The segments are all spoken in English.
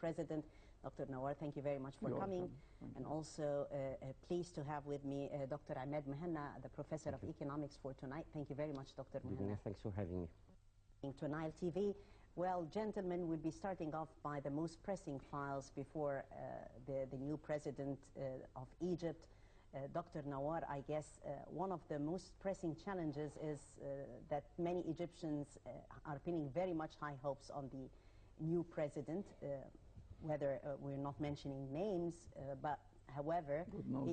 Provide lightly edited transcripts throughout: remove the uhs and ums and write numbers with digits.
President. Dr. Nawar, thank you very much for coming. And also pleased to have with me Dr. Ahmed Mehna, the Professor of Economics for tonight. Thank you very much, Dr. Mehna. Thanks for having me. To Nile TV. Well, gentlemen, we'll be starting off by the most pressing files before the new president of Egypt. Dr. Nawar, I guess one of the most pressing challenges is that many Egyptians are pinning very much high hopes on the new president, whether we're not mentioning names, but however,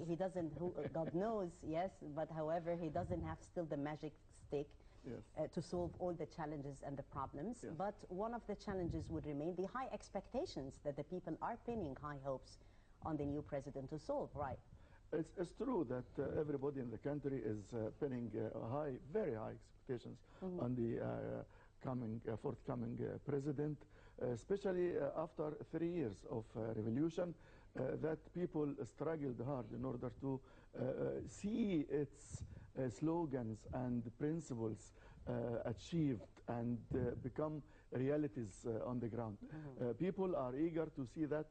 he doesn't, God knows, yes, but however, he doesn't have still the magic stick. Yes. To solve all the challenges and the problems. Yes. But one of the challenges would remain the high expectations that the people are pinning high hopes on the new president to solve, right? It's true that everybody in the country is pinning very high expectations on the forthcoming president, especially after 3 years of revolution, that people struggled hard in order to see its slogans and principles achieved and become realities on the ground. People are eager to see that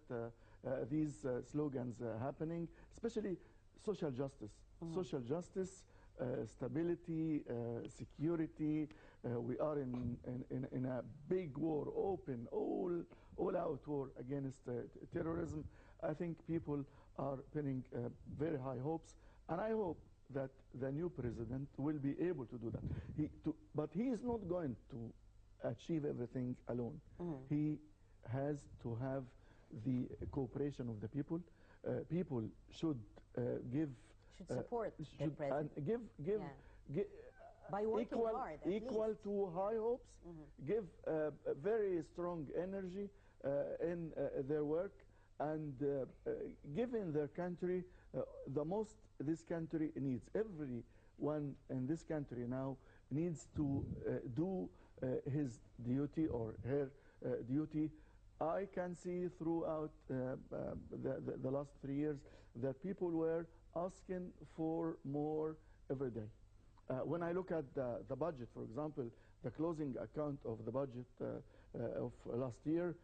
these slogans happening, especially social justice. Social justice, stability, security. We are in a big war, open, all-out war against terrorism. I think people are pinning very high hopes, and I hope that the new president will be able to do that. But he is not going to achieve everything alone. He has to have the cooperation of the people. People should support the president. And by working hard, equal to high hopes, give very strong energy in their work, and giving their country the most this country needs. Everyone in this country now needs to do his duty or her duty. I can see throughout the last 3 years that people were asking for more every day. When I look at the budget, for example, the closing account of the budget of last year,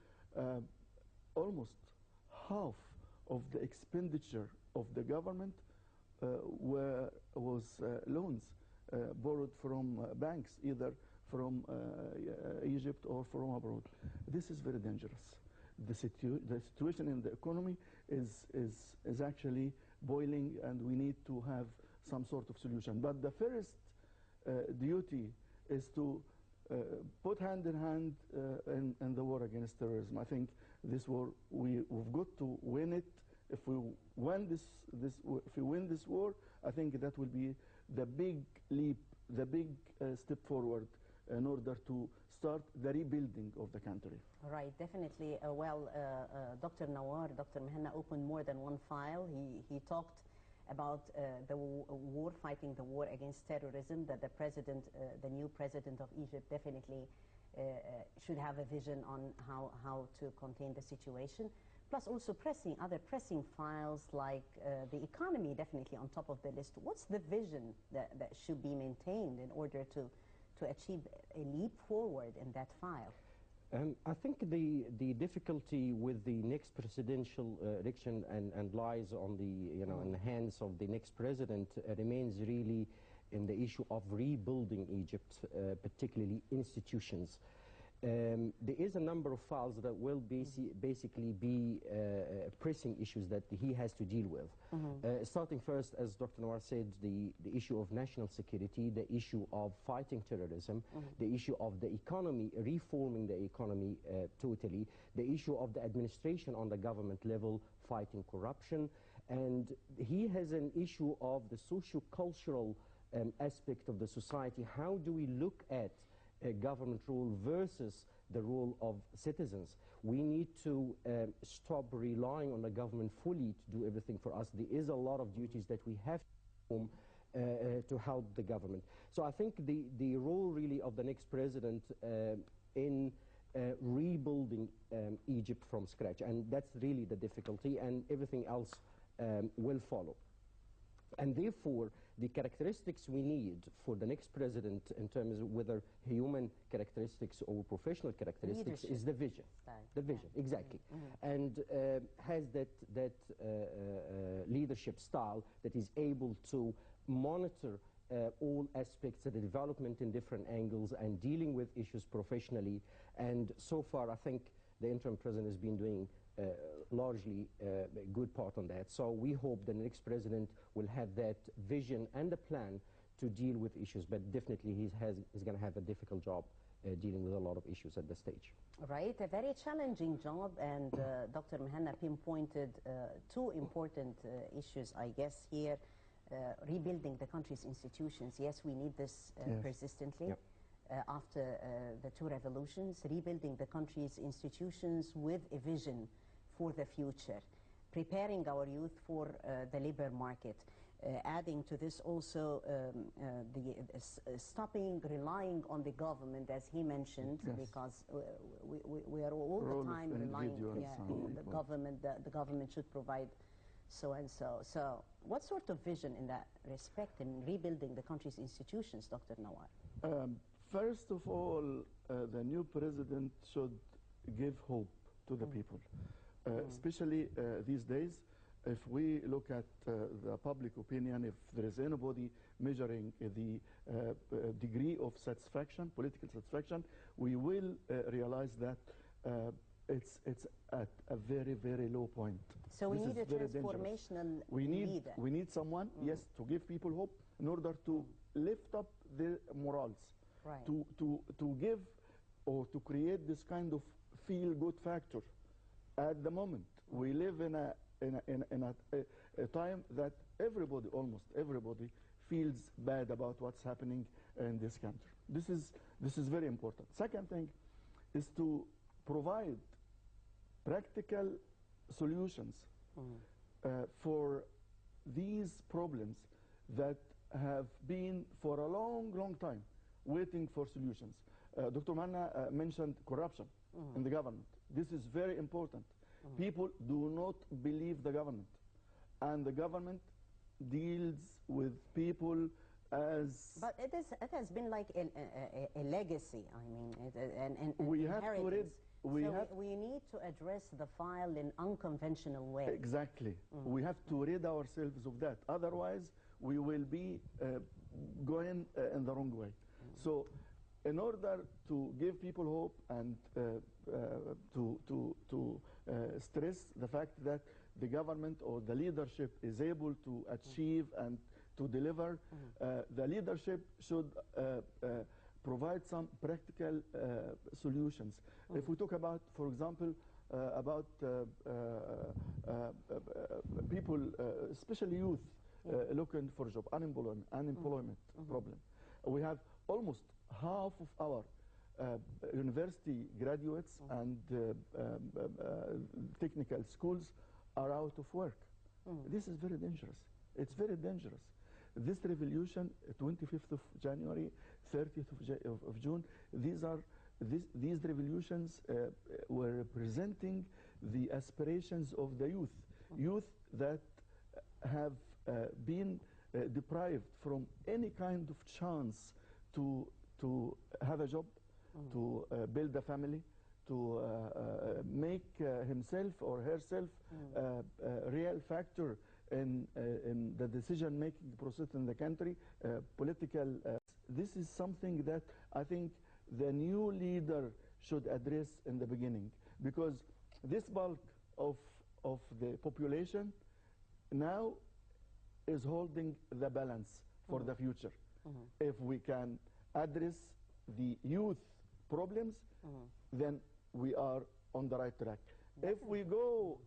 almost half of the expenditure of the government was loans borrowed from banks, either from Egypt or from abroad. This is very dangerous. The situation in the economy is actually boiling, and we need to have some sort of solution. But the first duty is to put hand in hand in the war against terrorism. I think this war, we've got to win it. If we win this war, I think that will be the big leap, the big step forward in order to start the rebuilding of the country. Right, definitely. Dr. Nawar, Dr. Mehna opened more than one file. He talked about the war, fighting the war against terrorism, that the president, the new president of Egypt definitely should have a vision on how to contain the situation. Plus also other pressing files like the economy definitely on top of the list. What's the vision that should be maintained in order to achieve a leap forward in that file? I think the difficulty with the next presidential election and lies on the in the hands of the next president remains really in the issue of rebuilding Egypt, particularly institutions. There is a number of files that will basically be pressing issues that he has to deal with. Starting first, as Dr. Nawar said, the issue of national security, the issue of fighting terrorism, the issue of the economy, reforming the economy totally, the issue of the administration on the government level, fighting corruption, and he has an issue of the socio-cultural aspect of the society. How do we look at a government role versus the role of citizens? We need to stop relying on the government fully to do everything for us. There is a lot of duties that we have to perform to help the government. So I think the role really of the next president in rebuilding Egypt from scratch, and that's really the difficulty, and everything else will follow. And therefore, the characteristics we need for the next president in terms of whether human characteristics or professional characteristics Leadership is the vision. style. The vision, exactly. And has that leadership style that is able to monitor all aspects of the development in different angles and dealing with issues professionally. And so far, I think the interim president has been doing largely a good part on that. So we hope the next president will have that vision and a plan to deal with issues, but definitely he's going to have a difficult job dealing with a lot of issues at this stage. Right, a very challenging job, and Dr. Mehana pinpointed two important issues, I guess, here. Rebuilding the country's institutions. Yes, we need this persistently. Yep. After the two revolutions, rebuilding the country's institutions with a vision for the future, preparing our youth for the labor market, adding to this also stopping relying on the government, as he mentioned, because we are all the time relying on the government. The government should provide so and so. So what sort of vision in that respect in rebuilding the country's institutions, Dr. Nawar? First of all, the new president should give hope to the people, especially these days. If we look at the public opinion, if there is anybody measuring the degree of satisfaction, political satisfaction, we will realize that it's at a very, very low point. So we need a transformational leader. We need someone, yes, to give people hope in order to lift up their morals. Right. To give or to create this kind of feel-good factor. At the moment, we live in a time that everybody, almost everybody, feels bad about what's happening in this country. This is very important. Second thing is to provide practical solutions for these problems that have been for a long, long time waiting for solutions. Dr. Mehana mentioned corruption in the government. This is very important. People do not believe the government, and the government deals with people as... But it has been like a legacy, I mean, an we have to rid... We need to address the file in unconventional way. Exactly. We have to rid ourselves of that. Otherwise, we will be going in the wrong way. So in order to give people hope and to stress the fact that the government or the leadership is able to achieve and to deliver, the leadership should provide some practical solutions. If we talk about, for example, about people, especially youth, looking for a job, unemployment problem. We have almost half of our university graduates and technical schools are out of work. This is very dangerous. It's very dangerous. This revolution, 25th of January, 30th of June, these revolutions were representing the aspirations of the youth that have been deprived from any kind of chance to have a job, to build a family, to make himself or herself a real factor in the decision-making process in the country, political. This is something that I think the new leader should address in the beginning, because this bulk of the population now is holding the balance for the future. If we can address the youth problems, then we are on the right track. If we go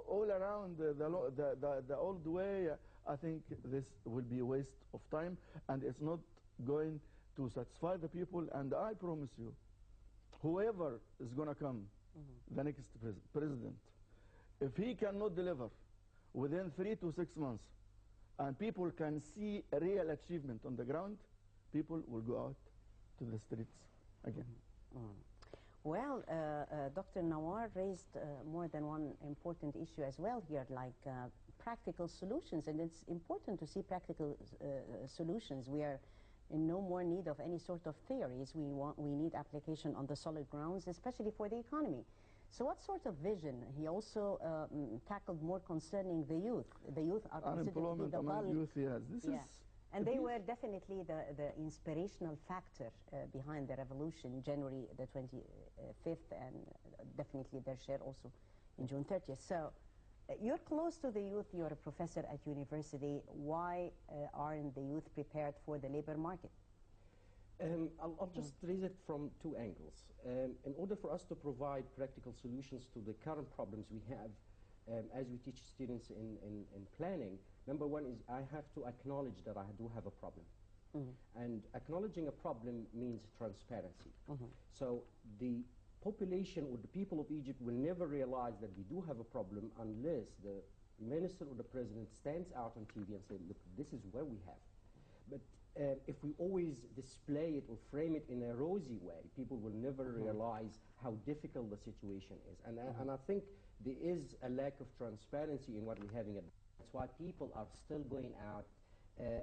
all around the old way, I think this will be a waste of time, and it's not going to satisfy the people. And I promise you, whoever is going to come, the next president, if he cannot deliver within 3 to 6 months, and people can see a real achievement on the ground, people will go out to the streets again. Well, Dr. Nawar raised more than one important issue as well here, like practical solutions, and it's important to see practical solutions. We are in no more need of any sort of theories. We need application on the solid grounds, especially for the economy. So what sort of vision? He also tackled more concerning the youth. The youth are considered to be the among bulk. youth, yes. This is And they were definitely the inspirational factor behind the revolution, January the 25th, and definitely their share also in June 30th. So you're close to the youth, you're a professor at university. Why aren't the youth prepared for the labor market? I'll just raise it from two angles. In order for us to provide practical solutions to the current problems we have, as we teach students in planning, number one is I have to acknowledge that I do have a problem. And acknowledging a problem means transparency. So the population or the people of Egypt will never realize that we do have a problem unless the minister or the president stands out on TV and says, look, this is what we have. But if we always display it or frame it in a rosy way, people will never realize how difficult the situation is. And I think there is a lack of transparency in what we're having. That's why people are still going out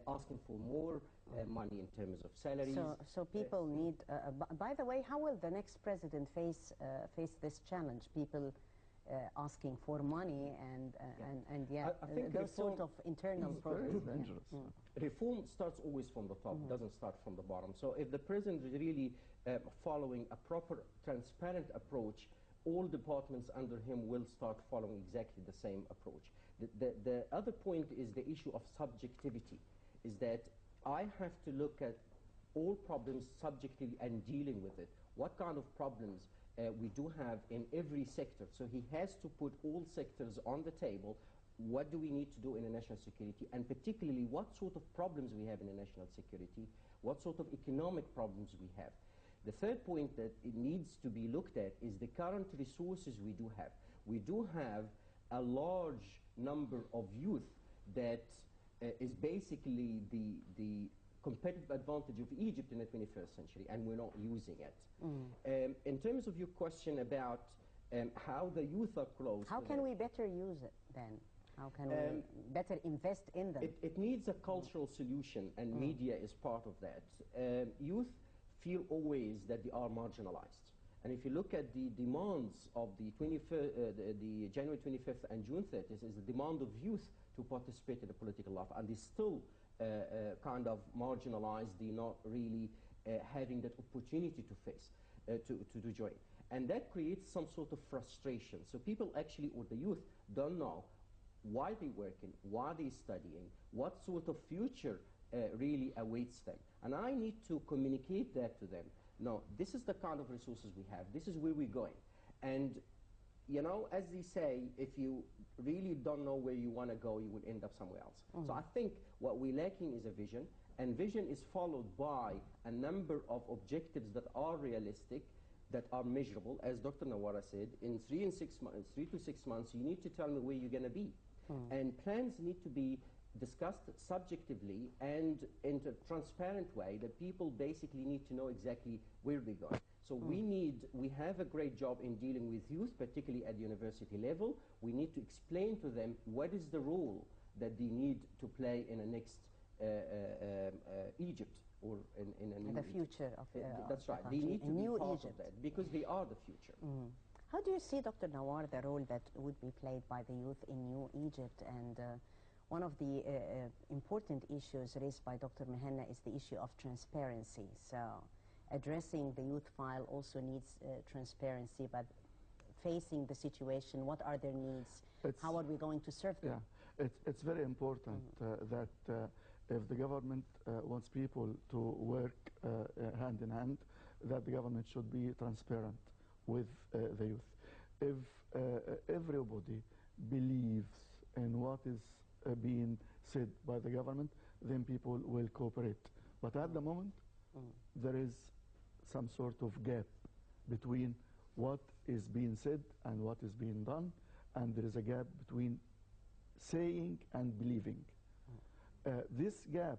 asking for more money in terms of salaries. So people need, by the way, how will the next president face this challenge? People asking for money and I think those sort of internal problems. Very dangerous. Reform starts always from the top, doesn't start from the bottom. So if the president is really following a proper, transparent approach, all departments under him will start following exactly the same approach. The other point is the issue of subjectivity, is that I have to look at all problems subjectively and dealing with it. What kind of problems we do have in every sector. So he has to put all sectors on the table. What do we need to do in the national security, and particularly what sort of problems we have in the national security, what sort of economic problems we have. The third point that it needs to be looked at is the current resources we do have. We do have a large number of youth that is basically the competitive advantage of Egypt in the 21st century, and we're not using it. In terms of your question about how the youth are close, how can we better use it then? How can we better invest in them? It needs a cultural solution, and media is part of that. Youth feel always that they are marginalized. And if you look at the demands of the January 25th and June 30th, is the demand of youth to participate in the political life, and they still kind of marginalized. They're not really having that opportunity to face, to join. And that creates some sort of frustration. So people actually, or the youth, don't know why they're working, why they're studying, what sort of future really awaits them. And I need to communicate that to them. No, this is the kind of resources we have. This is where we're going. And, you know, as they say, if you really don't know where you want to go, you will end up somewhere else. So I think what we're lacking is a vision, and vision is followed by a number of objectives that are realistic, that are measurable. As Dr. Nawara said, in 3 to 6 months, you need to tell me where you're going to be. And plans need to be discussed subjectively and in a transparent way, that people basically need to know exactly where we're going. So we have a great job in dealing with youth, particularly at the university level. We need to explain to them what is the role that they need to play in the next Egypt, or in the future of that's right. The they need to be new part Egypt. of that, because they are the future. How do you see, Dr. Nawar, the role that would be played by the youth in New Egypt? And one of the important issues raised by Dr. Mehena is the issue of transparency. So addressing the youth file also needs transparency, but facing the situation, what are their needs? How are we going to serve them? Yeah, it's very important that if the government wants people to work hand in hand, that the government should be transparent with the youth. If everybody believes in what is being said by the government, then people will cooperate. But at the moment, there is some sort of gap between what is being said and what is being done, and there is a gap between saying and believing. This gap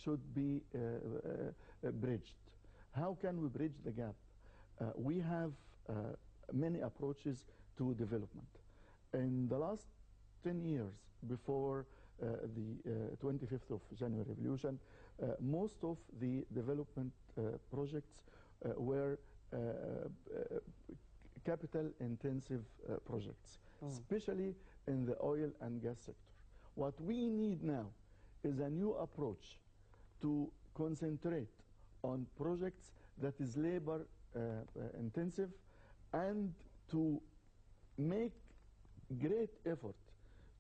should be bridged. How can we bridge the gap? We have many approaches to development. In the last 10 years, before the 25th of January revolution, most of the development projects were capital-intensive projects, especially in the oil and gas sector. What we need now is a new approach to concentrate on projects that is labor intensive and to make great effort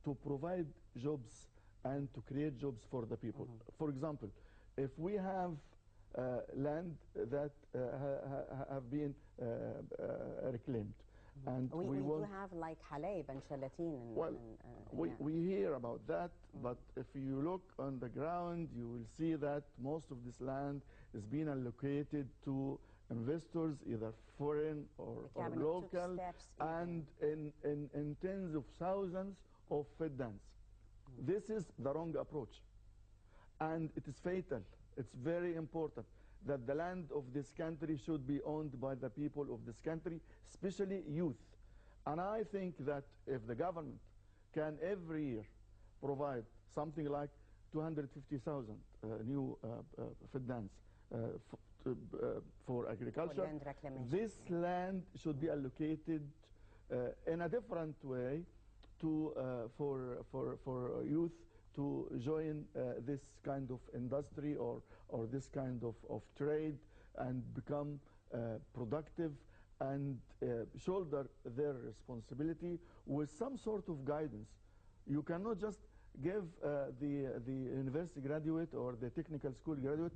to provide jobs and to create jobs for the people. For example, if we have land that have been reclaimed, and we want, do have like Halab and Shalatin. And, well, we hear about that, but if you look on the ground, you will see that most of this land is being allocated to investors, either foreign or local, and in tens of thousands of feddans. This is the wrong approach, and it is fatal. It's very important that the land of this country should be owned by the people of this country, especially youth. And I think that if the government can every year provide something like 250,000 new feddans for agriculture, this land should be allocated in a different way to for youth to join this kind of industry or this kind of trade and become productive and shoulder their responsibility with some sort of guidance. You cannot just give the university graduate or the technical school graduate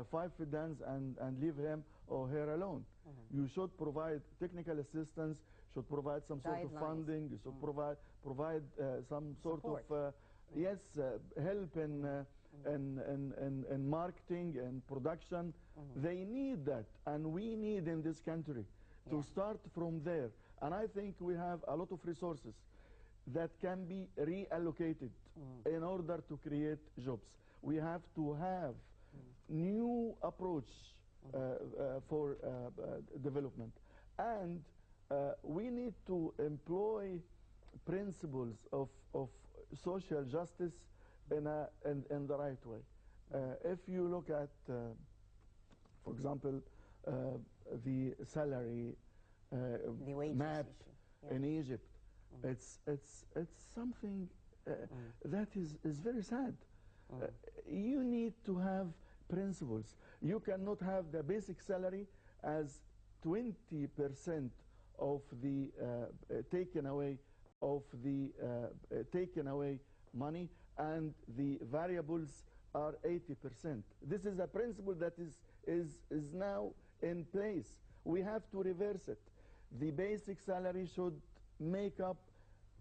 5 feddans and leave him or her alone. You should provide technical assistance, should provide some sort of funding, you should provide some sort of help in marketing and production. They need that, and we need in this country to start from there. And I think we have a lot of resources that can be reallocated in order to create jobs. We have to have new approach for development, and we need to employ principles of social justice in the right way. If you look at, for example, the salary map in Egypt, it's something that is very sad. You need to have principles. You cannot have the basic salary as 20% of the taken away money, and the variables are 80%. This is a principle that is now in place. We have to reverse it. The basic salary should make up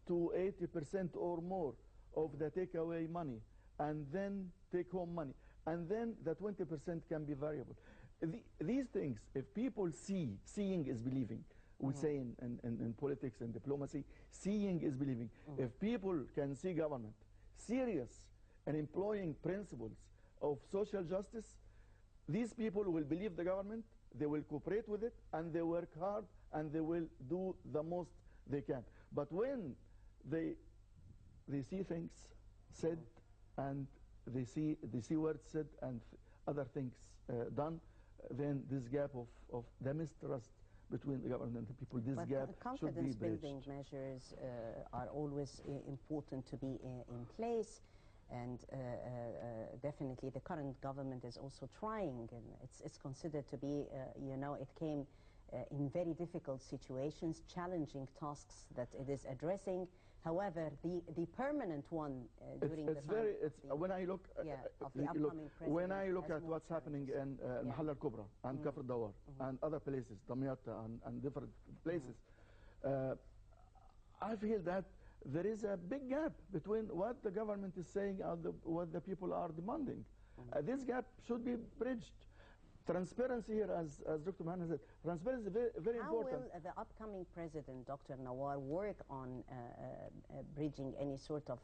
to 80% or more of the takeaway money, and then take home money, and then the 20% can be variable. These things, if people seeing is believing. We say in politics and diplomacy, seeing is believing. If people can see government serious in employing principles of social justice, these people will believe the government, they will cooperate with it, and they work hard, and they will do the most they can. But when they see things said, and they see words said and other things done, then this gap of the mistrust between the government and the people, this gap should be bridged. Confidence-building measures are always important to be in place, and definitely the current government is also trying, and it's considered to be, it came in very difficult situations, challenging tasks that it is addressing. However, the permanent one during the time when I look of the upcoming president, when I look at what's happening in Mahalla al-Kubra and Kafr Dawar and other places, Damiat and different places, I feel that there is a big gap between what the government is saying and what the people are demanding. This gap should be bridged. Transparency here, as Dr. Mehna said, transparency is very important. How will the upcoming president, Dr. Nawar, work on bridging any sort of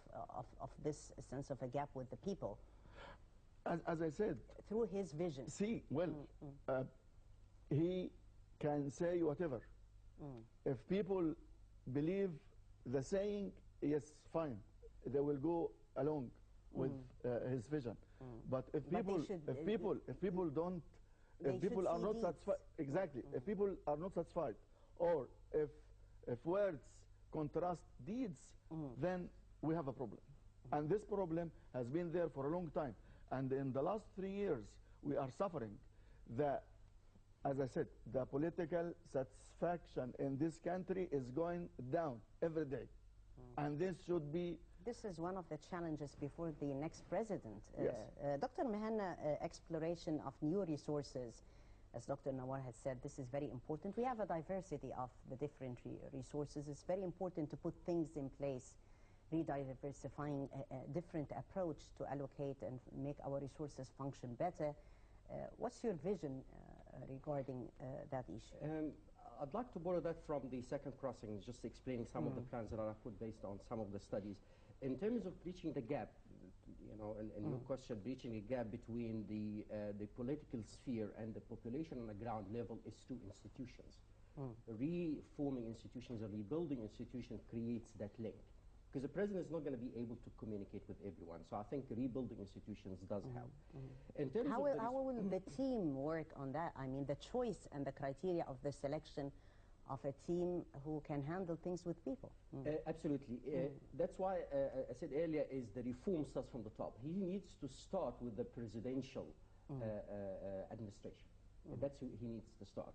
this sense of a gap with the people? As I said, through his vision. He can say whatever, If people believe the saying, yes, fine, they will go along with his vision. But if people don't, if people are not satisfied, exactly, if people are not satisfied, or if words contrast deeds, then we have a problem. And this problem has been there for a long time. And in the last 3 years, we are suffering as I said, the political satisfaction in this country is going down every day. And this should be... This is one of the challenges before the next president. Yes. Dr. Mehna, exploration of new resources, as Dr. Nawar had said, this is very important. We have a diversity of the different resources. It's very important to put things in place, rediversifying a different approach to allocate and make our resources function better. What's your vision regarding that issue? I'd like to borrow that from the second crossing, just explaining some of the plans that are put based on some of the studies. In terms of bridging the gap, you know, and your question, bridging a gap between the political sphere and the population on the ground level is through institutions. Reforming institutions or rebuilding institutions creates that link. Because the president is not going to be able to communicate with everyone. So I think rebuilding institutions does help. In terms How of will the team work on that? I mean, the choice and the criteria of the selection of a team who can handle things with people. Absolutely. That's why I said earlier is the reform starts from the top. He needs to start with the presidential administration. That's who he needs to start.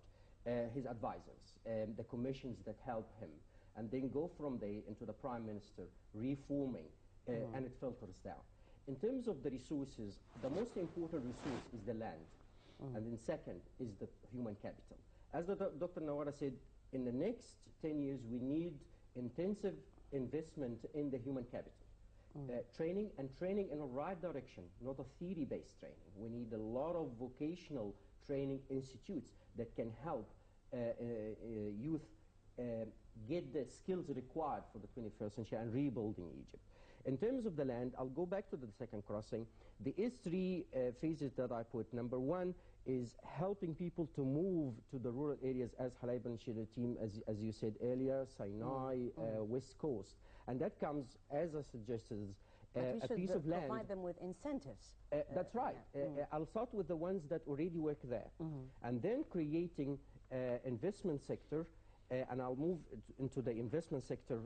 His advisors, the commissions that help him, and then go from there into the prime minister, reforming, and it filters down. In terms of the resources, the most important resource is the land, and then second is the human capital. As Dr. Nawara said, in the next 10 years, we need intensive investment in the human capital. Training in the right direction, not a theory-based training. We need a lot of vocational training institutes that can help youth get the skills required for the 21st century and rebuilding Egypt. In terms of the land, I'll go back to the second crossing. There is 3 phases that I put. Number 1 is helping people to move to the rural areas, as Halab and Shira team, as you said earlier, Sinai, West Coast. And that comes, as I suggested, a piece of land. Provide them with incentives. That's right. I'll start with the ones that already work there. And then creating investment sector, and I'll move into the investment sector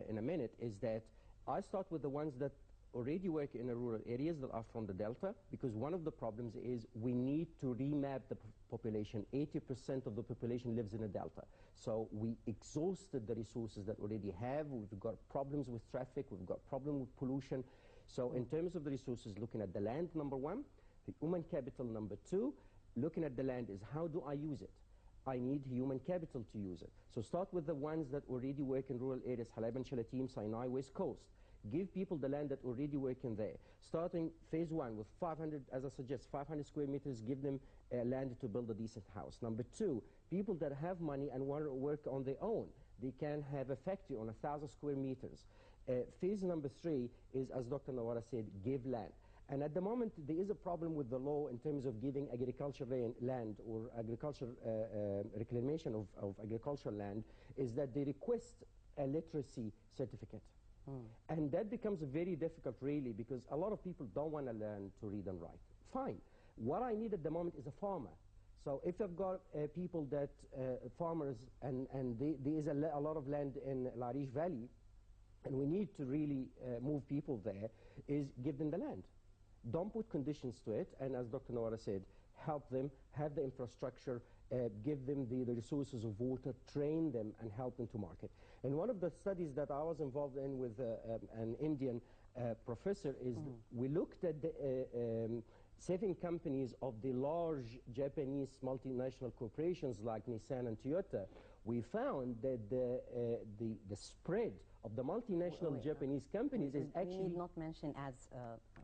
in a minute, is that I start with the ones that already work in the rural areas that are from the Delta, because one of the problems is we need to remap the population. 80% of the population lives in the Delta. So we exhausted the resources that we already have. We've got problems with traffic. We've got problems with pollution. So in terms of the resources, looking at the land, number 1, the human capital, number 2, looking at the land is how do I use it? I need human capital to use it. So start with the ones that already work in rural areas, Halab and Shalatim, Sinai, West Coast. Give people the land that already work in there. Starting phase 1 with 500, as I suggest, 500 square meters, give them land to build a decent house. Number 2, people that have money and want to work on their own, they can have a factory on 1,000 square meters. Phase number 3 is, as Dr. Nawara said, give land. And at the moment, there is a problem with the law in terms of giving agricultural land or agriculture reclamation of agricultural land, is that they request a literacy certificate. And that becomes very difficult, really, because a lot of people don't want to learn to read and write. Fine. What I need at the moment is a farmer. So if I've got people that, farmers, and there is a lot of land in Larish Valley, and we need to really move people there, is give them the land. Don't put conditions to it, and as Dr. Nawara said, help them, have the infrastructure, give them the resources of water, train them, and help them to market. And one of the studies that I was involved in with an Indian professor is we looked at the 7 companies of the large Japanese multinational corporations like Nissan and Toyota. We found that the spread of the multinational Japanese companies is actually... We need not mention as,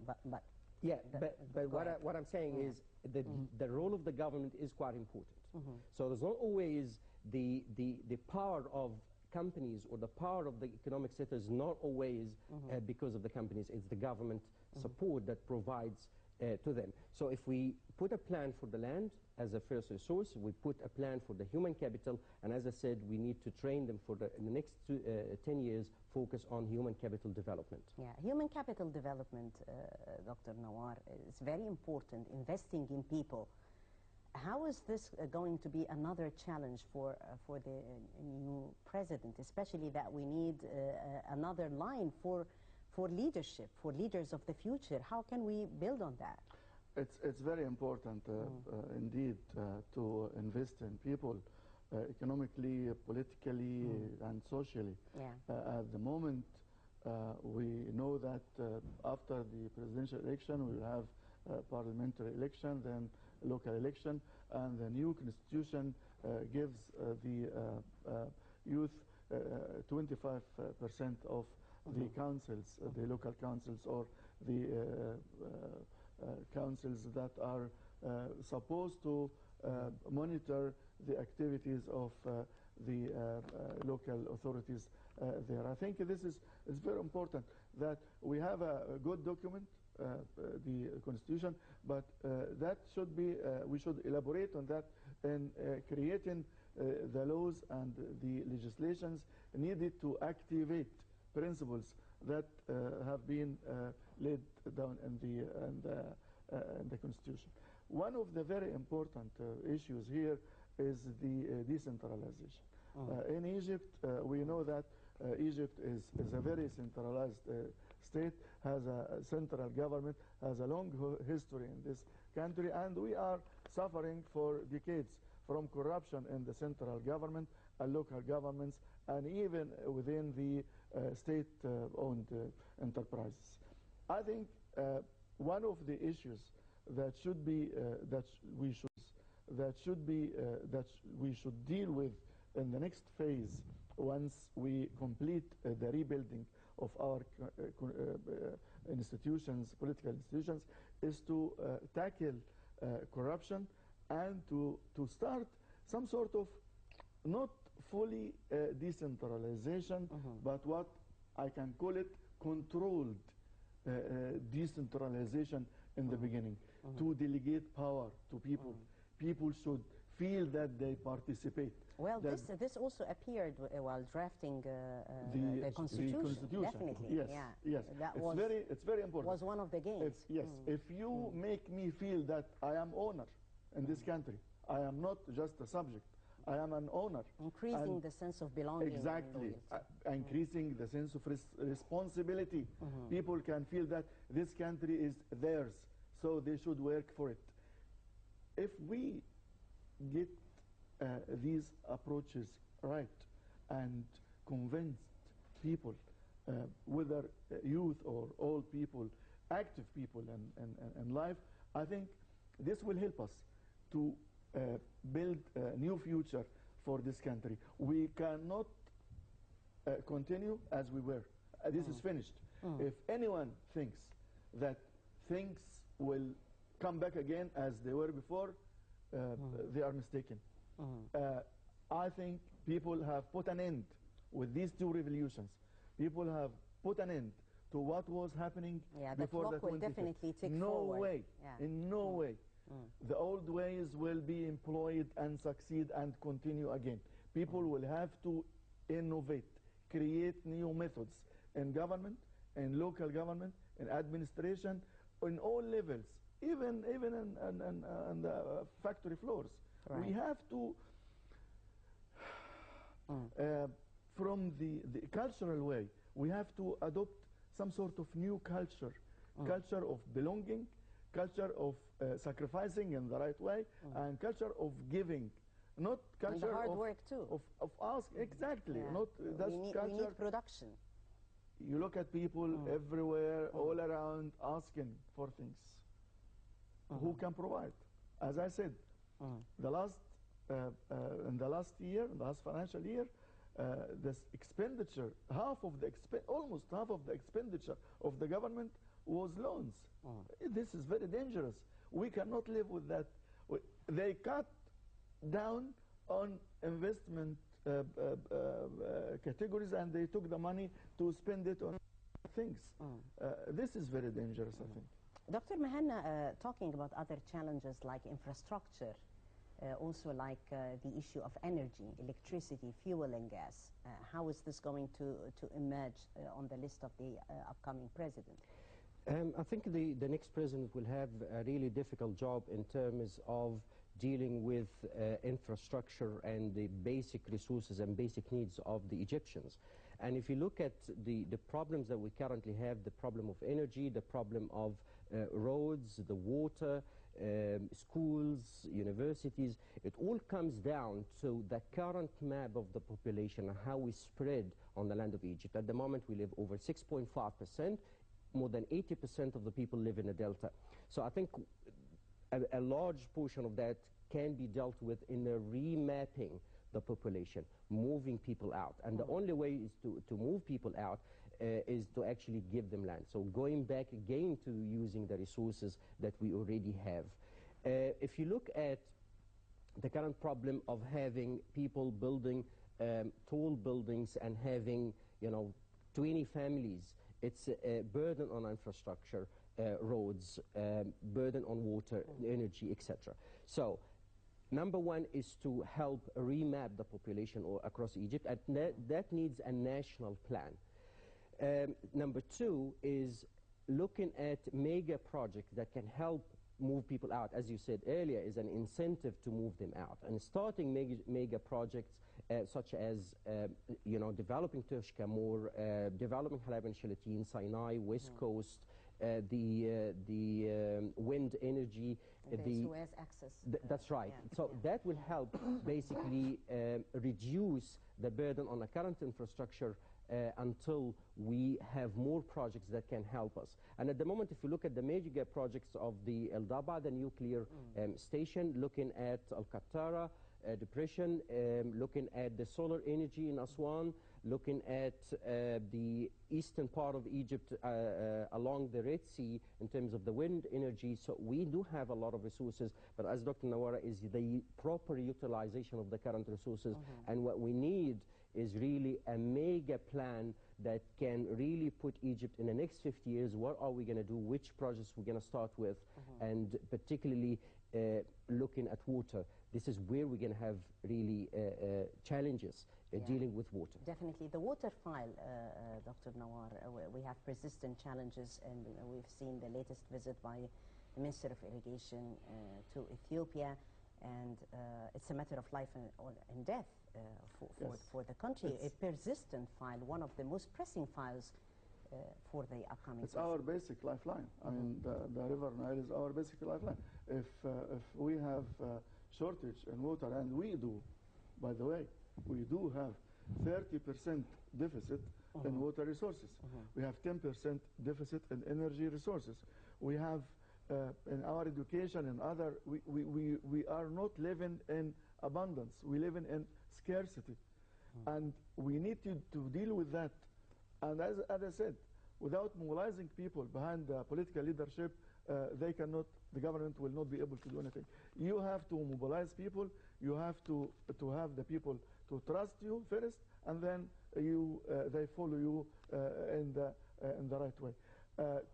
but yeah, but what I'm saying is the role of the government is quite important. So there's not always the power of companies or the power of the economic sector is not always because of the companies. It's the government support that provides to them. So if we put a plan for the land as a first resource, we put a plan for the human capital, and as I said, we need to train them for in the next 10 years, focus on human capital development. Yeah, human capital development, Dr. Nawar, is very important, investing in people. How is this going to be another challenge for the new president, especially that we need another line for leadership, for leaders of the future? How can we build on that? It's very important indeed to invest in people economically, politically, and socially. Yeah. At the moment, we know that after the presidential election, we will have parliamentary election, then local election, and the new constitution gives the youth 25% of the councils, the local councils, or the councils that are supposed to monitor the activities of the local authorities there. I think this is very important that we have a good document, the Constitution, but that should be, we should elaborate on that in creating the laws and the legislations needed to activate principles that have been laid down in the Constitution. One of the very important issues here is the decentralization. In Egypt, we know that Egypt is a very centralized state, has a central government, has a long history in this country, and we are suffering for decades from corruption in the central government and local governments, and even within the state-owned enterprises. I think one of the issues that should be that we should deal with in the next phase, once we complete the rebuilding of our institutions, political institutions, is to tackle corruption and to start some sort of not fully decentralization, but what I can call it controlled decentralization in the beginning, to delegate power to people. People should feel that they participate. Well, this also appeared while drafting the Constitution. Definitely. Yes, yeah. yes. That it's very important. Was one of the gains. Yes. If you make me feel that I am owner in this country, I am not just a subject, I am an owner. Increasing the sense of belonging. Exactly. Increasing the sense of responsibility. People can feel that this country is theirs, so they should work for it. If we get these approaches right and convince people, whether youth or old people, active people in life, I think this will help us to build a new future for this country. We cannot continue as we were. This is finished. If anyone thinks that things will come back again as they were before, they are mistaken. I think people have put an end with these two revolutions. People have put an end to what was happening before the 25th. Will definitely take no forward. way, in no way. The old ways will be employed and succeed and continue again. People will have to innovate, create new methods in government, in local government, in administration, on all levels, even in the factory floors. Right. We have to, from the cultural way, we have to adopt some sort of new culture, culture of belonging, culture of sacrificing in the right way, and culture of giving, not culture and the hard of work too. Of ask exactly. Not that's we culture. need production. You look at people everywhere, all around, asking for things. Who can provide? As I said, the last in the last year, the last financial year, this expenditure, almost half of the expenditure of the government was loans. This is very dangerous. We cannot live with that. They cut down on investment categories, and they took the money to spend it on things. This is very dangerous, I think. Dr. Mehna, talking about other challenges like infrastructure, also like the issue of energy, electricity, fuel and gas. How is this going to emerge on the list of the upcoming president? I think the next president will have a really difficult job in terms of dealing with infrastructure and the basic resources and basic needs of the Egyptians. And if you look at the problems that we currently have, the problem of energy, the problem of roads, the water, schools, universities, it all comes down to the current map of the population and how we spread on the land of Egypt. At the moment, we live over 6.5%. More than 80% of the people live in the delta. So I think a large portion of that can be dealt with in a remapping the population, moving people out. And the only way is to move people out is to actually give them land. So going back again to using the resources that we already have. If you look at the current problem of having people building tall buildings and having, 20 families, it's a burden on infrastructure, roads, burden on water, energy, etc. So number one is to help remap the population across Egypt, and that needs a national plan. Number two is looking at mega projects that can help move people out, as you said earlier, is an incentive to move them out. And starting mega projects such as, developing Turshka more, developing Halab and Shalatin, Sinai, West Coast, the wind energy. The Suez access. That's right. Yeah. So that will help basically reduce the burden on the current infrastructure until we have more projects that can help us. And at the moment, if you look at the major projects of the El Daba, the nuclear station, looking at Al-Qattara, depression, looking at the solar energy in Aswan, looking at the eastern part of Egypt along the Red Sea in terms of the wind energy. So we do have a lot of resources, but as Dr. Nawara is the proper utilization of the current resources. And what we need is really a mega plan that can really put Egypt in the next 50 years. What are we going to do? Which projects we're going to start with? And particularly looking at water. This is where we're going to have really challenges dealing with water. Definitely. The water file, Dr. Nawar, we have persistent challenges, and we've seen the latest visit by the Minister of Irrigation to Ethiopia, and it's a matter of life and death for the country. A persistent file, one of the most pressing files for the upcoming It's our basic lifeline. I mean, the River Nile is our basic lifeline. If we have shortage in water, and we do, by the way, we do have 30% deficit in water resources. We have 10% deficit in energy resources. We have in our education and other, we are not living in abundance. We live in scarcity. And we need to deal with that. And as I said, without mobilizing people behind the political leadership, the government will not be able to do anything. You have to mobilize people. You have to have the people to trust you first, and then they follow you in the right way.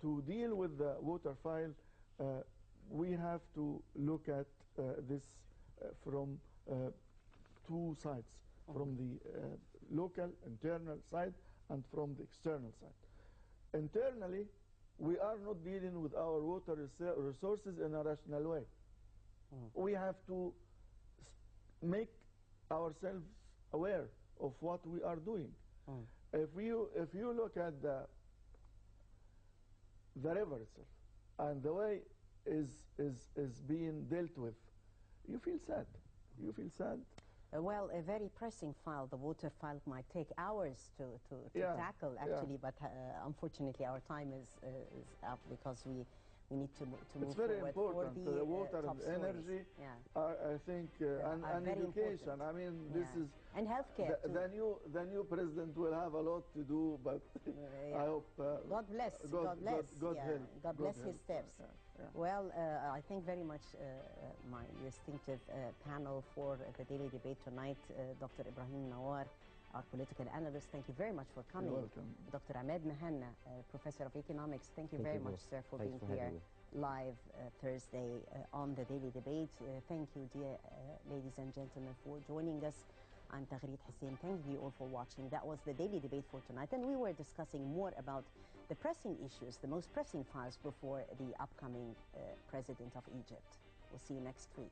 To deal with the water file, we have to look at this from two sides, from the local, internal side, and from the external side. Internally, we are not dealing with our water resources in a rational way. We have to make ourselves aware of what we are doing. If you look at the river itself and the way is being dealt with, you feel sad. You feel sad. Well, a very pressing file. The water file might take hours to tackle, actually, but unfortunately our time is up because we need to move forward. It's very important. For the water and energy, I think, and education. Important. I mean, this is... And healthcare, the new president will have a lot to do, but I hope... God bless. God bless his steps. Well, I thank very much my distinctive panel for the daily debate tonight. Dr. Ibrahim Nawar, our political analyst, thank you very much for coming. You're welcome. Dr. Ahmed Mehna, professor of economics, thank you very much, sir, for being here. live Thursday on the Daily Debate. Thank you, dear ladies and gentlemen, for joining us. I'm Taghreed Hussein. Thank you all for watching. That was the Daily Debate for tonight, and we were discussing more about the pressing issues, the most pressing files before the upcoming President of Egypt. We'll see you next week.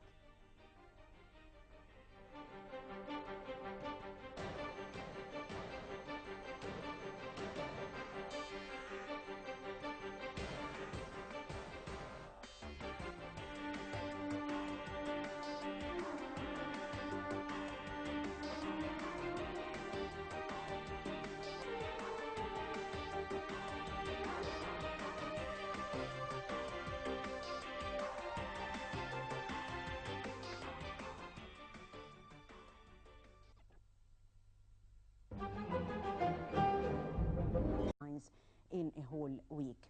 In a whole week.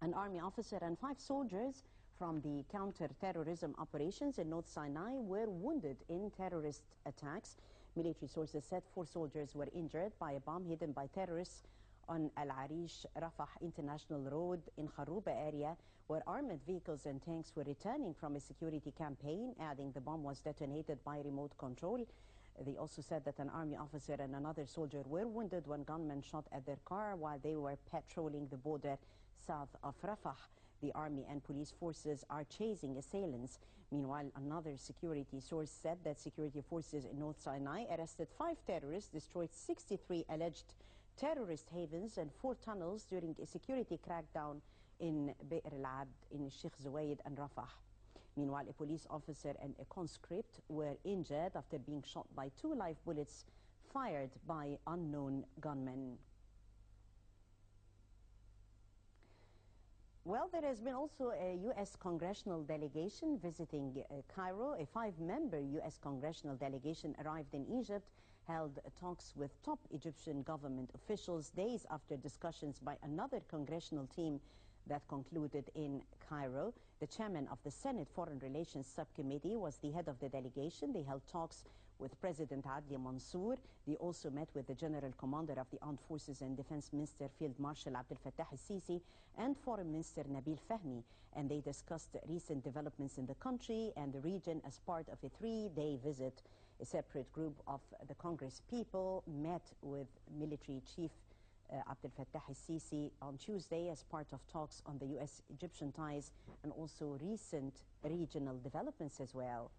An army officer and 5 soldiers from the counter-terrorism operations in North Sinai were wounded in terrorist attacks. Military sources said 4 soldiers were injured by a bomb hidden by terrorists on Al-Arish Rafah International Road in Kharouba area, where armored vehicles and tanks were returning from a security campaign, adding the bomb was detonated by remote control. They also said that an army officer and another soldier were wounded when gunmen shot at their car while they were patrolling the border south of Rafah. The army and police forces are chasing assailants. Meanwhile, another security source said that security forces in North Sinai arrested 5 terrorists, destroyed 63 alleged terrorist havens and 4 tunnels during a security crackdown in Bi'r al-Abd in Sheikh Zuwaid and Rafah. Meanwhile, a police officer and a conscript were injured after being shot by 2 live bullets fired by unknown gunmen. Well, there has been also a U.S. congressional delegation visiting Cairo. A 5-member U.S. congressional delegation arrived in Egypt, held talks with top Egyptian government officials days after discussions by another congressional team that concluded in Cairo. The chairman of the Senate Foreign Relations Subcommittee was the head of the delegation. They held talks with President Adli Mansour. They also met with the General Commander of the Armed Forces and Defense Minister Field Marshal Abdel Fattah al-Sisi and Foreign Minister Nabil Fahmy. And they discussed recent developments in the country and the region as part of a 3-day visit. A separate group of the Congress people met with military chief Abdel Fattah al-Sisi on Tuesday as part of talks on the U.S.-Egyptian ties and also recent regional developments as well.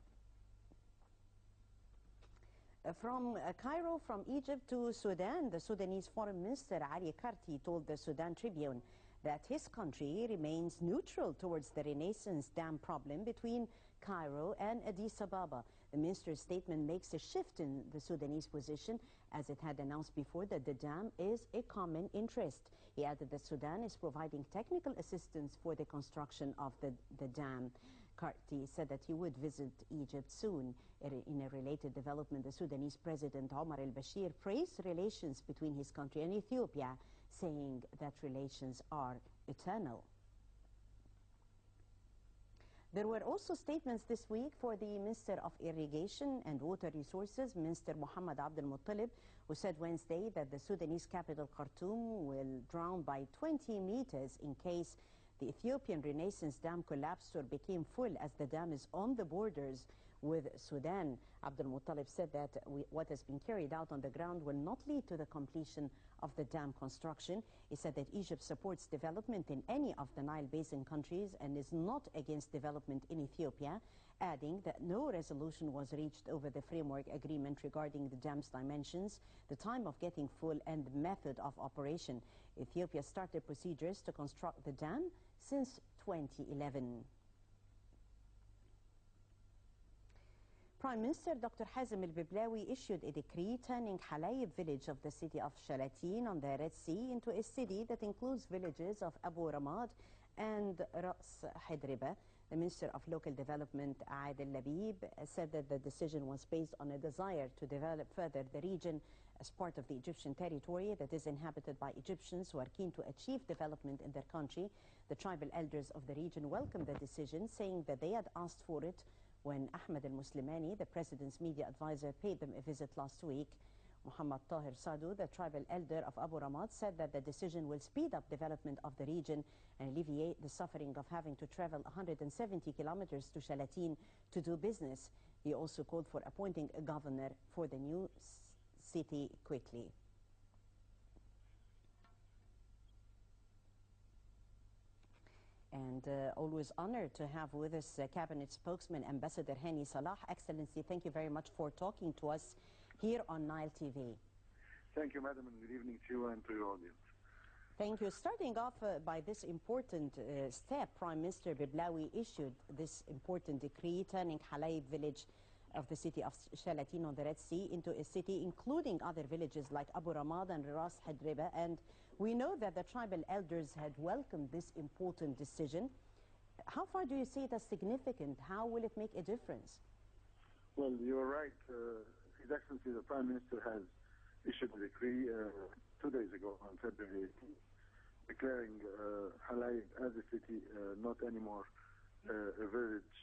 From Cairo, from Egypt to Sudan, the Sudanese Foreign Minister Ali Karti told the Sudan Tribune that his country remains neutral towards the Renaissance Dam problem between Cairo and Addis Ababa. The minister's statement makes a shift in the Sudanese position, as it had announced before that the dam is a common interest. He added that Sudan is providing technical assistance for the construction of the dam. Karti said that he would visit Egypt soon. In a related development, the Sudanese President Omar al-Bashir praised relations between his country and Ethiopia, saying that relations are eternal. There were also statements this week for the Minister of Irrigation and Water Resources, Minister Mohammed Abdel Muttalib, who said Wednesday that the Sudanese capital Khartoum will drown by 20 meters in case the Ethiopian Renaissance Dam collapsed or became full, as the dam is on the borders with Sudan. Abdel Muttalib said that what has been carried out on the ground will not lead to the completion of the dam construction. He said that Egypt supports development in any of the Nile Basin countries and is not against development in Ethiopia, adding that no resolution was reached over the framework agreement regarding the dam's dimensions, the time of getting full, and the method of operation. Ethiopia started procedures to construct the dam since 2011. Prime Minister Dr. Hazem al-Biblawi issued a decree turning Halayib village of the city of Shalatin on the Red Sea into a city that includes villages of Abu Ramad and Ras Hadriba. The Minister of Local Development, Adel Labib, said that the decision was based on a desire to develop further the region as part of the Egyptian territory that is inhabited by Egyptians who are keen to achieve development in their country. The tribal elders of the region welcomed the decision, saying that they had asked for it when Ahmed al-Muslimani, the president's media advisor, paid them a visit last week. Muhammad Tahir Sadou, the tribal elder of Abu Ramad, said that the decision will speed up development of the region and alleviate the suffering of having to travel 170 kilometers to Shalatin to do business. He also called for appointing a governor for the new city quickly. And always honored to have with us Cabinet Spokesman Ambassador Hani Salah. Excellency, thank you very much for talking to us here on Nile TV. Thank you, Madam, and good evening to you and to your audience. Thank you. Starting off by this important step, Prime Minister Biblawi issued this important decree turning Halayb village of the city of Shalatin on the Red Sea into a city including other villages like Abu Ramad and Ras Hadriba, and we know that the tribal elders had welcomed this important decision. How far do you see it as significant? How will it make a difference? Well, you're right. His Excellency the Prime Minister has issued a decree 2 days ago on February 18th, declaring Halayb as a city, not anymore a village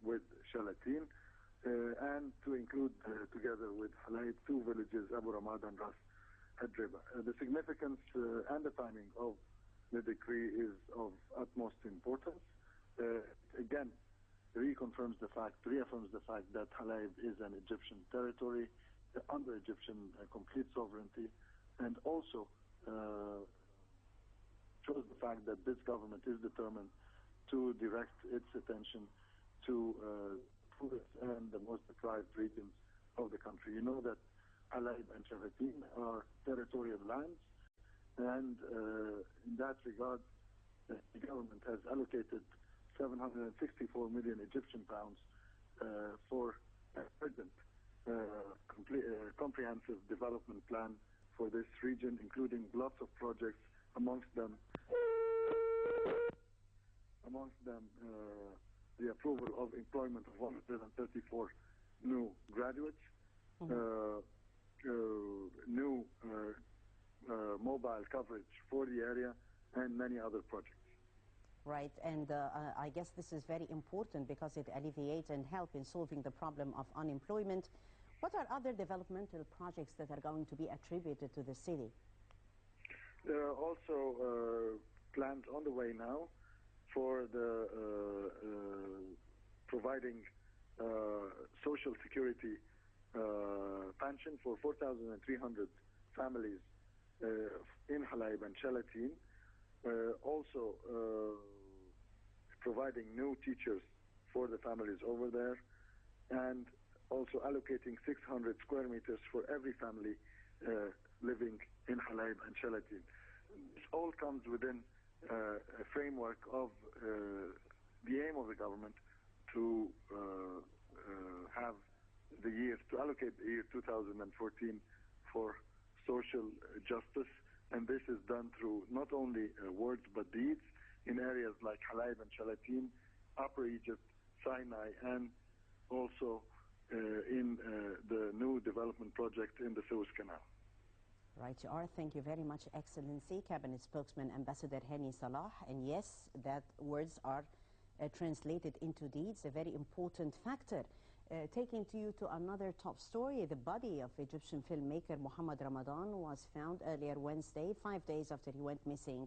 with Shalatin, and to include together with Halayb 2 villages, Abu Ramad and Ras Hadriba. The significance and the timing of the decree is of utmost importance. Again, reaffirms the fact that Halayb is an Egyptian territory under Egyptian complete sovereignty, and also shows the fact that this government is determined to direct its attention to poorest and the most deprived regions of the country. You know that Halayb and Shalatin are territorial lands, and in that regard, the government has allocated 764 million Egyptian pounds for a urgent, comprehensive development plan for this region, including lots of projects, amongst them the approval of employment of 134 new graduates, new mobile coverage for the area, and many other projects. Right, and I guess this is very important because it alleviates and helps in solving the problem of unemployment. What are other developmental projects that are going to be attributed to the city? There are also plans on the way now for the providing social security pension for 4,300 families in Halayb and Shalatin. Also providing new teachers for the families over there, and also allocating 600 square meters for every family living in Halayb and Shalatin. This all comes within a framework of the aim of the government to allocate the year 2014 for social justice, and this is done through not only words but deeds in areas like Halayb and Shalatin, Upper Egypt, Sinai, and also in the new development project in the Suez Canal. Right, you are. Thank you very much, Excellency. Cabinet Spokesman Ambassador Hani Salah. And yes, that words are translated into deeds, a very important factor. Taking to you to another top story, the body of Egyptian filmmaker Muhammad Ramadan was found earlier Wednesday, 5 days after he went missing,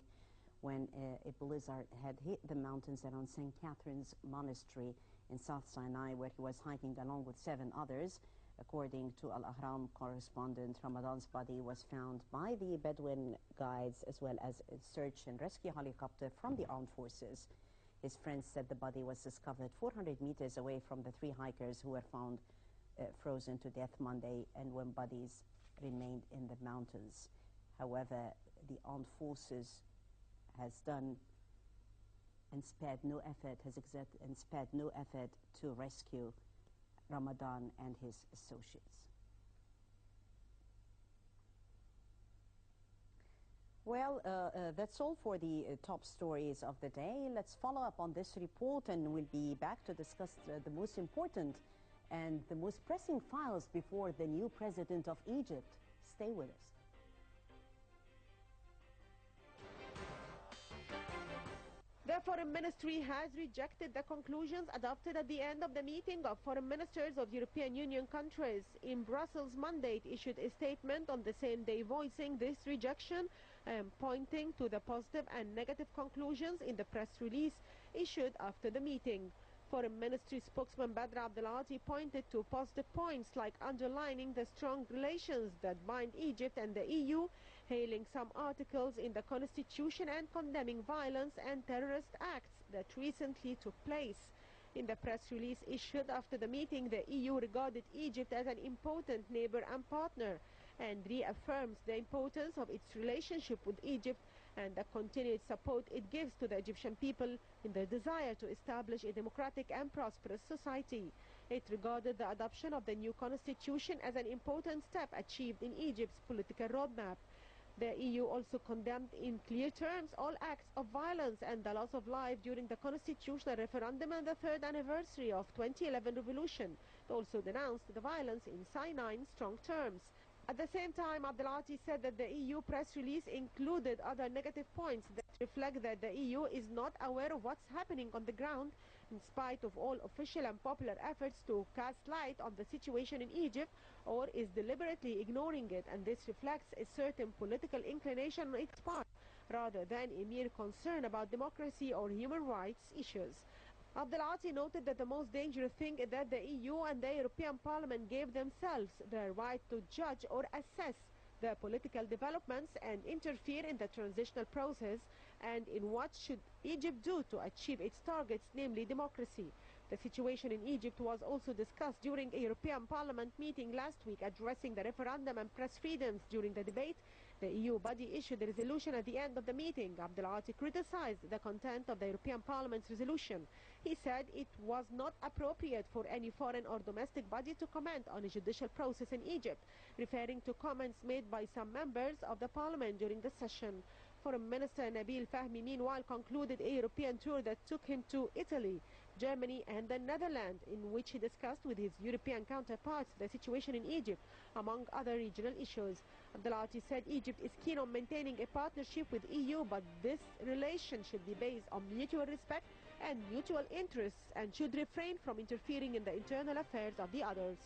when a blizzard had hit the mountains around St. Catherine's Monastery in South Sinai, where he was hiking along with 7 others. According to Al Ahram correspondent, Ramadan's body was found by the Bedouin guides as well as a search and rescue helicopter from the armed forces. His friends said the body was discovered 400 meters away from the 3 hikers who were found frozen to death Monday, and when bodies remained in the mountains. However, the armed forces has done and spared no effort, to rescue Ramadan and his associates. Well, that's all for the top stories of the day. Let's follow up on this report, and we'll be back to discuss the most important and the most pressing files before the new president of Egypt. Stay with us. The The Foreign Ministry has rejected the conclusions adopted at the end of the meeting of foreign ministers of European Union countries. In Brussels, Monday, it issued a statement on the same day voicing this rejection and pointing to the positive and negative conclusions in the press release issued after the meeting. Foreign Ministry spokesman Badr Abdelati pointed to positive points like underlining the strong relations that bind Egypt and the EU, hailing some articles in the Constitution and condemning violence and terrorist acts that recently took place. In the press release issued after the meeting, the EU regarded Egypt as an important neighbor and partner and reaffirms the importance of its relationship with Egypt and the continued support it gives to the Egyptian people in their desire to establish a democratic and prosperous society. It regarded the adoption of the new constitution as an important step achieved in Egypt's political roadmap. The EU also condemned in clear terms all acts of violence and the loss of life during the constitutional referendum and the third anniversary of 2011 revolution. It also denounced the violence in Sinai in strong terms. At the same time, Abdelati said that the EU press release included other negative points that reflect that the EU is not aware of what's happening on the ground in spite of all official and popular efforts to cast light on the situation in Egypt, or is deliberately ignoring it, and this reflects a certain political inclination on its part rather than a mere concern about democracy or human rights issues. Abdelati noted that the most dangerous thing is that the EU and the European Parliament gave themselves the right to judge or assess the political developments and interfere in the transitional process and in what should Egypt do to achieve its targets, namely democracy. The situation in Egypt was also discussed during a European Parliament meeting last week addressing the referendum and press freedoms. During the debate, the EU body issued a resolution at the end of the meeting. Abdelati criticized the content of the European Parliament's resolution. He said it was not appropriate for any foreign or domestic body to comment on a judicial process in Egypt, referring to comments made by some members of the Parliament during the session. Foreign Minister Nabil Fahmy, meanwhile, concluded a European tour that took him to Italy, Germany and the Netherlands, in which he discussed with his European counterparts the situation in Egypt, among other regional issues. Abdelati said Egypt is keen on maintaining a partnership with EU, but this relation should be based on mutual respect and mutual interests and should refrain from interfering in the internal affairs of the others.